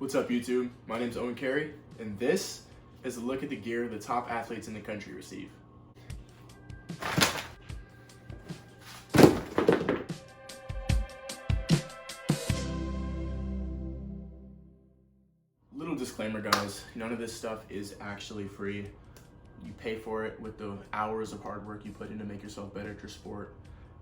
What's up, YouTube? My name's Eoghan Kerry, and this is a look at the gear the top athletes in the country receive. Little disclaimer, guys, none of this stuff is actually free. You pay for it with the hours of hard work you put in to make yourself better at your sport.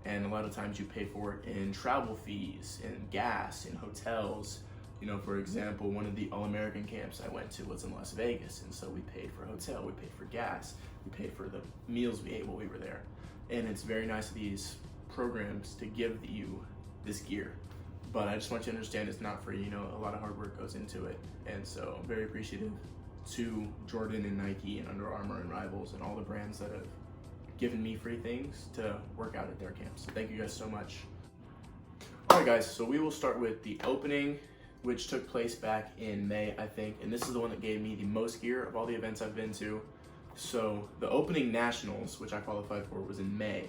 And a lot of times you pay for it in travel fees, in gas, in hotels. You know, for example, one of the All-American camps I went to was in Las Vegas, and so we paid for hotel, we paid for gas, we paid for the meals we ate while we were there. And it's very nice of these programs to give you this gear. But I just want you to understand it's not free. You know, a lot of hard work goes into it. And so I'm very appreciative to Jordan and Nike and Under Armour and Rivals and all the brands that have given me free things to work out at their camps. So thank you guys so much. All right, guys, so we will start with the opening, which took place back in May, I think. And this is the one that gave me the most gear of all the events I've been to. So the opening nationals, which I qualified for, was in May.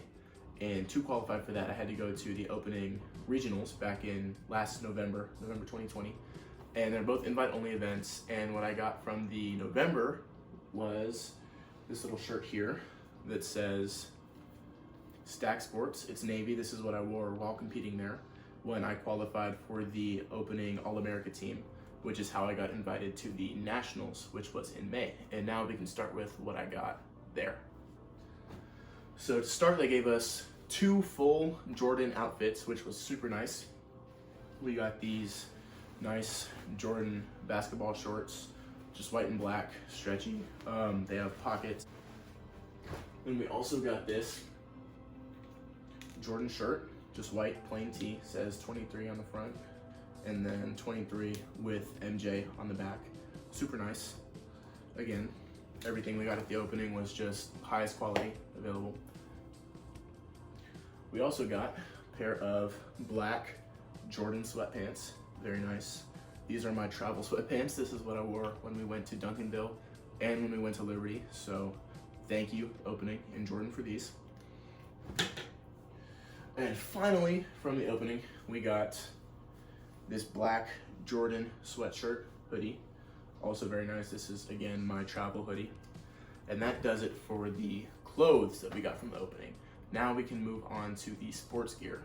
And to qualify for that, I had to go to the opening regionals back in last November 2020. And they're both invite-only events. And what I got from the November was this little shirt here that says Stack Sports. It's navy. This is what I wore while competing there when I qualified for the opening All-America team, which is how I got invited to the nationals, which was in May. And now we can start with what I got there. So to start, they gave us 2 full Jordan outfits, which was super nice. We got these nice Jordan basketball shorts, just white and black, stretchy. They have pockets. And we also got this Jordan shirt, just white, plain tee, says 23 on the front, and then 23 with MJ on the back. Super nice. Again, everything we got at the opening was just highest quality available. We also got a pair of black Jordan sweatpants, very nice. These are my travel sweatpants. This is what I wore when we went to Duncanville and when we went to Liberty. So thank you, opening, and Jordan, for these. And finally, from the opening, we got this black Jordan sweatshirt hoodie. Also very nice. This is, again, my travel hoodie. And that does it for the clothes that we got from the opening. Now we can move on to the sports gear.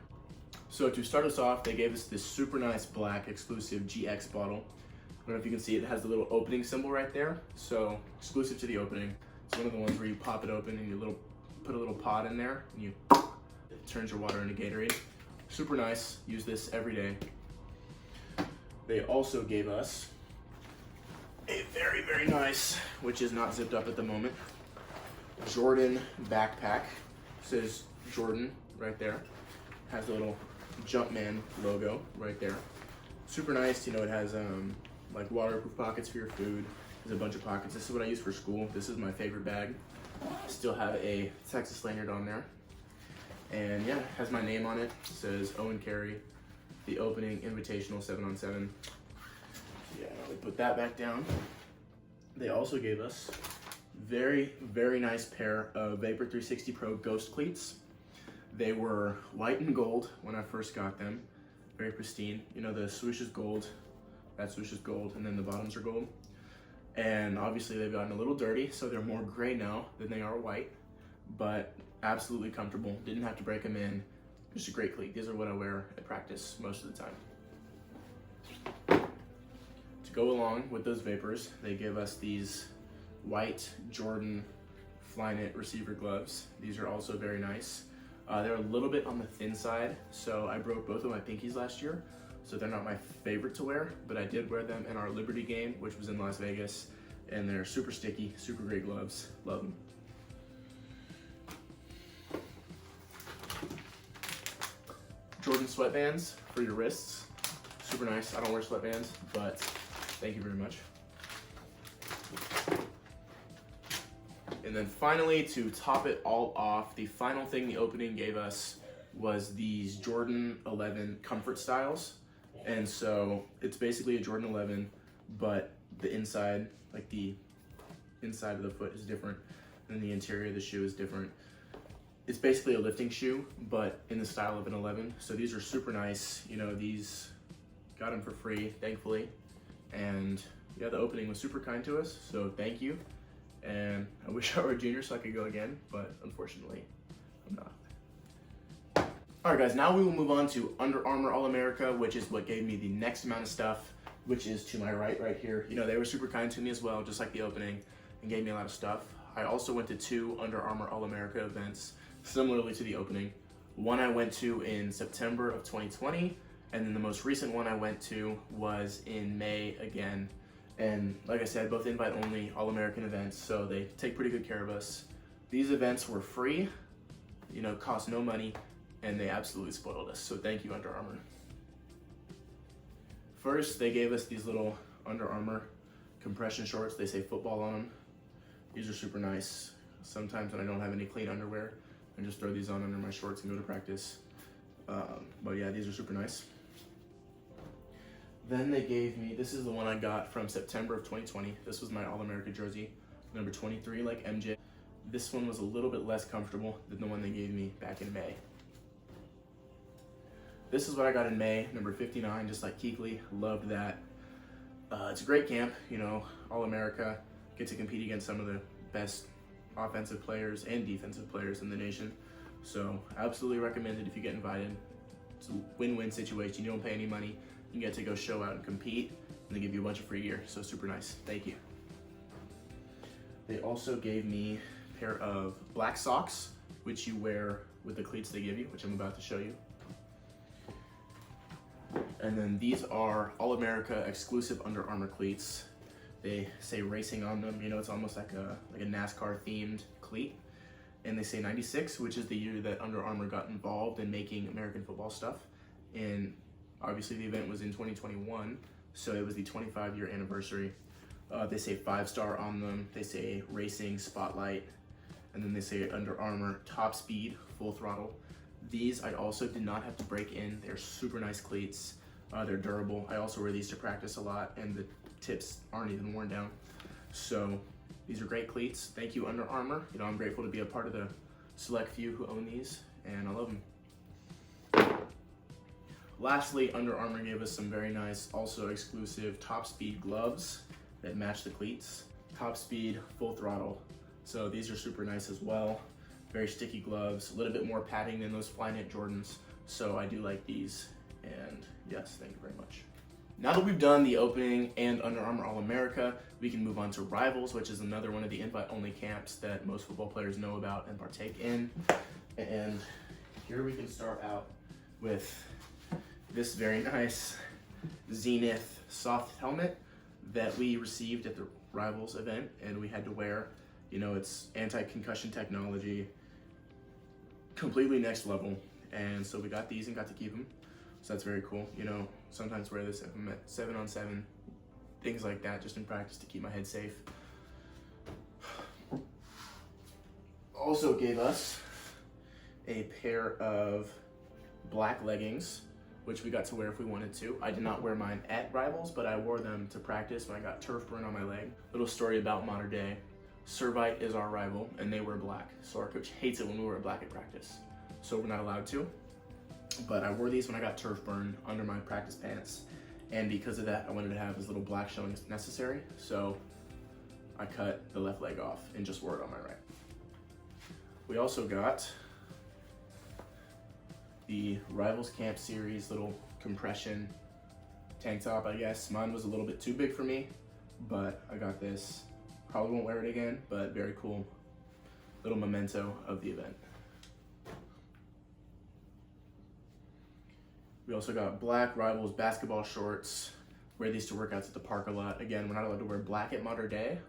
So to start us off, they gave us this super nice black exclusive GX bottle. I don't know if you can see it, it has the little opening symbol right there. So exclusive to the opening. It's one of the ones where you pop it open and you put a little pod in there and it turns your water into Gatorade. Super nice, use this every day. They also gave us a very, very nice, which is not zipped up at the moment, Jordan backpack. Says Jordan right there. Has the little Jumpman logo right there. Super nice. You know, it has like waterproof pockets for your food. There's a bunch of pockets. This is what I use for school. This is my favorite bag. Still have a Texas lanyard on there. And yeah, has my name on it. It says Eoghan Kerry, the opening invitational 7-on-7. Yeah, we put that back down. They also gave us very, very nice pair of Vapor 360 Pro Ghost cleats. They were white and gold when I first got them. Very pristine. You know, the swoosh is gold, that swoosh is gold, and then the bottoms are gold. And obviously they've gotten a little dirty, so they're more gray now than they are white, but absolutely comfortable. Didn't have to break them in. Just a great cleat. These are what I wear at practice most of the time. To go along with those Vapors, they give us these white Jordan Flyknit receiver gloves. These are also very nice. They're a little bit on the thin side, so I broke both of my pinkies last year, so they're not my favorite to wear, but I did wear them in our Liberty game, which was in Las Vegas, and they're super sticky, super great gloves. Love them. Jordan sweatbands for your wrists. Super nice. I don't wear sweatbands, but thank you very much. And then finally, to top it all off, the final thing the opening gave us was these Jordan 11 comfort styles. And so it's basically a Jordan 11, but the inside, like the inside of the foot is different, and the interior of the shoe is different. It's basically a lifting shoe, but in the style of an 11. So these are super nice. You know, these got them for free, thankfully. And yeah, the opening was super kind to us, so thank you. And I wish I were a junior so I could go again, but unfortunately, I'm not. Alright guys, now we will move on to Under Armour All-America, which is what gave me the next amount of stuff, which is to my right here. You know, they were super kind to me as well, just like the opening, and gave me a lot of stuff. I also went to 2 Under Armour All-America events, similarly to the opening. One I went to in September of 2020, and then the most recent one I went to was in May again. And like I said, both invite-only All-American events, so they take pretty good care of us. These events were free, you know, cost no money, and they absolutely spoiled us, so thank you, Under Armour. First, they gave us these little Under Armour compression shorts. They say football on them. These are super nice. Sometimes when I don't have any clean underwear, I just throw these on under my shorts and go to practice. But yeah, these are super nice. Then they gave me, this is the one I got from September of 2020. This was my All-America jersey, number 23, like MJ. This one was a little bit less comfortable than the one they gave me back in May. This is what I got in May, number 59, just like Keekly. Loved that. It's a great camp, you know, All-America. Get to compete against some of the best offensive players and defensive players in the nation. So absolutely recommend it if you get invited. It's a win-win situation. You don't pay any money. You get to go show out and compete, and they give you a bunch of free gear. So super nice. Thank you. They also gave me a pair of black socks, which you wear with the cleats they give you, which I'm about to show you. And then these are All-America exclusive Under Armour cleats. They say racing on them. You know, it's almost like a NASCAR themed cleat. And they say 96, which is the year that Under Armour got involved in making American football stuff. And obviously the event was in 2021, so it was the 25-year anniversary. They say 5-star on them. They say racing, spotlight, and then they say Under Armour top speed, full throttle. These I also did not have to break in. They're super nice cleats. They're durable. I also wear these to practice a lot, and the tips aren't even worn down. So these are great cleats. Thank you, Under Armour. You know, I'm grateful to be a part of the select few who own these, and I love them. Lastly, Under Armour gave us some very nice, also exclusive top speed gloves that match the cleats. Top speed, full throttle. So these are super nice as well. Very sticky gloves, a little bit more padding than those Flyknit Jordans. So I do like these, and yes, thank you very much. Now that we've done the opening and Under Armour All-America, we can move on to Rivals, which is another one of the invite-only camps that most football players know about and partake in. And here we can start out with this very nice Zenith soft helmet that we received at the Rivals event, and we had to wear. You know, it's anti-concussion technology, completely next level. And so we got these and got to keep them. So that's very cool. You know, sometimes wear this if I'm at 7-on-7, things like that, just in practice to keep my head safe. Also gave us a pair of black leggings, which we got to wear if we wanted to. I did not wear mine at Rivals, but I wore them to practice when I got turf burn on my leg. Little story about Mater Dei. Servite is our rival, and they wear black. So our coach hates it when we wear black at practice. So we're not allowed to. But I wore these when I got turf burn under my practice pants. And because of that, I wanted to have as little black showing as necessary. So I cut the left leg off and just wore it on my right. We also got the Rivals Camp Series little compression tank top, I guess. Mine was a little bit too big for me, but I got this. Probably won't wear it again, but very cool little memento of the event. We also got black Rivals basketball shorts. Wear these to workouts at the park a lot. Again, we're not allowed to wear black at Mater Dei,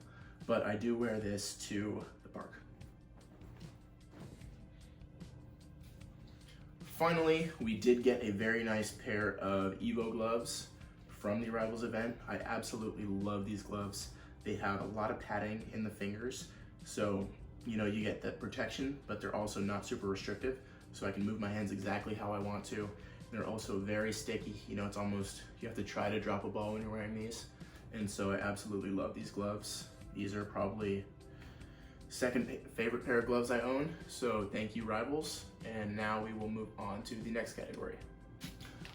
but I do wear this to the park. Finally, we did get a very nice pair of Evo gloves from the Rivals event. I absolutely love these gloves. They have a lot of padding in the fingers, so you know you get that protection, but they're also not super restrictive, so I can move my hands exactly how I want to. They're also very sticky. You know, it's almost, you have to try to drop a ball when you're wearing these, and so I absolutely love these gloves. These are probably second favorite pair of gloves I own, so thank you, Rivals. And now we will move on to the next category.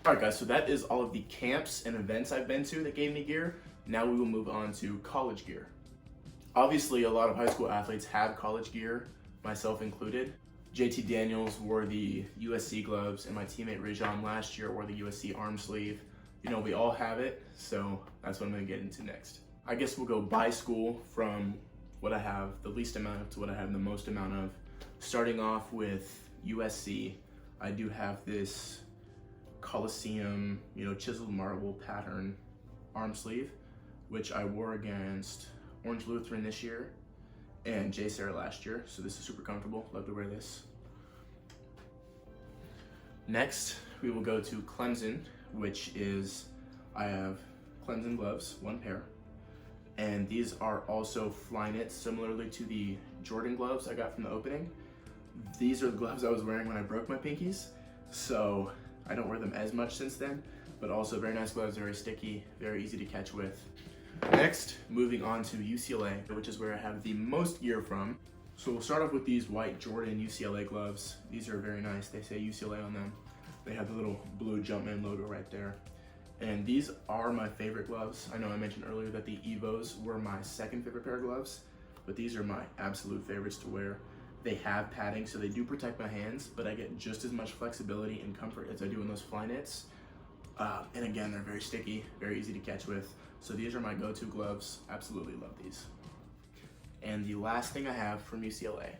All right, guys, so that is all of the camps and events I've been to that gave me gear. Now we will move on to college gear. Obviously, a lot of high school athletes have college gear, myself included. JT Daniels wore the USC gloves, and my teammate Eoghan last year wore the USC arm sleeve. You know, we all have it, so that's what I'm gonna get into next. I guess we'll go by school from what I have the least amount of to what I have the most amount of. Starting off with USC, I do have this Coliseum, you know, chiseled marble pattern arm sleeve, which I wore against Orange Lutheran this year and J Sarah last year, so this is super comfortable. Love to wear this. Next, we will go to Clemson, which is, I have Clemson gloves, 1 pair, and these are also fly knits, similarly to the Jordan gloves I got from the opening. These are the gloves I was wearing when I broke my pinkies, so I don't wear them as much since then, but also very nice gloves, very sticky, very easy to catch with. Next, moving on to UCLA, which is where I have the most gear from. So we'll start off with these white Jordan UCLA gloves. These are very nice. They say UCLA on them. They have the little blue Jumpman logo right there. And these are my favorite gloves. I know I mentioned earlier that the Evos were my second favorite pair of gloves, but these are my absolute favorites to wear. They have padding, so they do protect my hands, but I get just as much flexibility and comfort as I do in those fly knits. And again, they're very sticky, very easy to catch with. So these are my go-to gloves. Absolutely love these. And the last thing I have from UCLA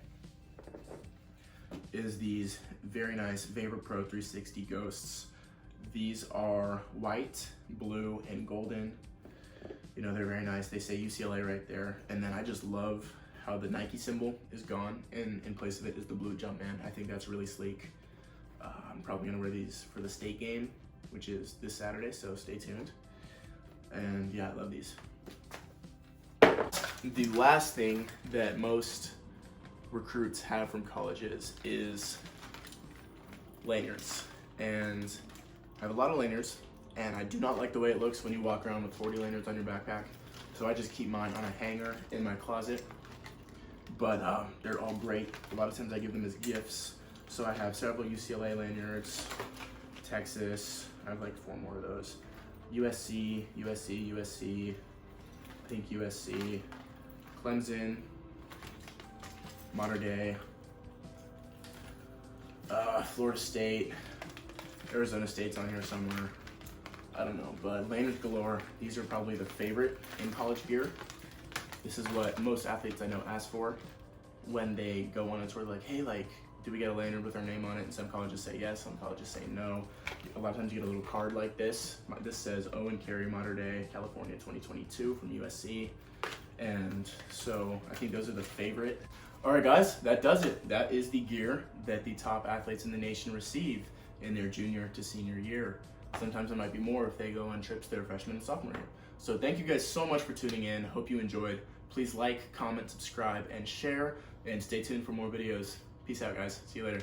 is these very nice Vapor Pro 360 Ghosts. These are white, blue, and golden. You know, they're very nice. They say UCLA right there. And then I just love how the Nike symbol is gone, and in place of it is the blue Jumpman. I think that's really sleek. I'm probably gonna wear these for the state game, which is this Saturday, so stay tuned. And yeah, I love these. The last thing that most recruits have from colleges is lanyards. And I have a lot of lanyards, and I do not like the way it looks when you walk around with 40 lanyards on your backpack. So I just keep mine on a hanger in my closet. But they're all great. A lot of times I give them as gifts. So I have several UCLA lanyards, Texas, I have like 4 more of those. USC, I think USC, Clemson, Mater Dei, Florida State, Arizona State's on here somewhere. I don't know, but lanyards galore. These are probably the favorite in college gear. This is what most athletes I know ask for when they go on a tour. Like, hey, like, do we get a lanyard with our name on it? And some colleges say yes, some colleges say no. A lot of times you get a little card like this. This says Eoghan, Kerry, Mater Dei, California 2022 from USC. And so I think those are the favorite. All right, guys, that does it. That is the gear that the top athletes in the nation receive in their junior to senior year. Sometimes it might be more if they go on trips their freshman and sophomore year. So thank you guys so much for tuning in. Hope you enjoyed. Please like, comment, subscribe, and share, and stay tuned for more videos. Peace out, guys. See you later.